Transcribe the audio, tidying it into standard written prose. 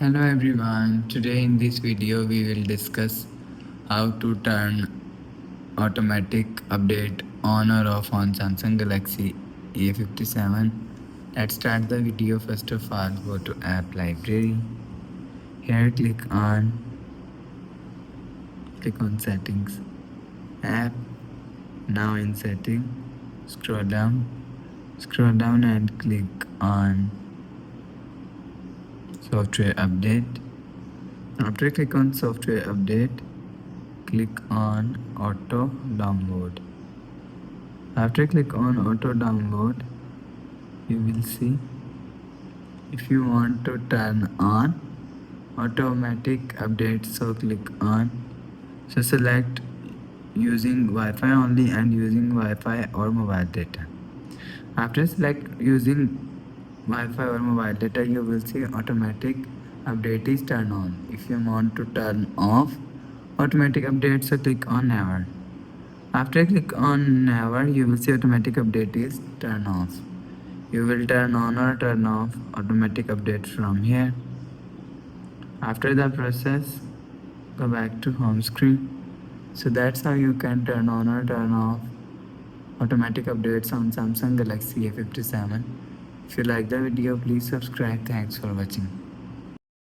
Hello everyone, today in this video we will discuss how to turn automatic update on or off on Samsung Galaxy A57. Let's start the video. First of all, go to app library. Here click on settings, app. Now in setting, scroll down and click on software update. After click on software update, click on auto download. After click on auto download, you will see if you want to turn on automatic update, so click on, so select using Wi-Fi only and using Wi-Fi or mobile data. After select using Wi-Fi or mobile data, you will see automatic update is turned on. If you want to turn off automatic update, so click on never. After click on never, you will see automatic update is turn off. You will turn on or turn off automatic update from here. After the process, go back to home screen. So that's how you can turn on or turn off automatic updates on Samsung Galaxy A57. If you like the video, please subscribe. Thanks for watching.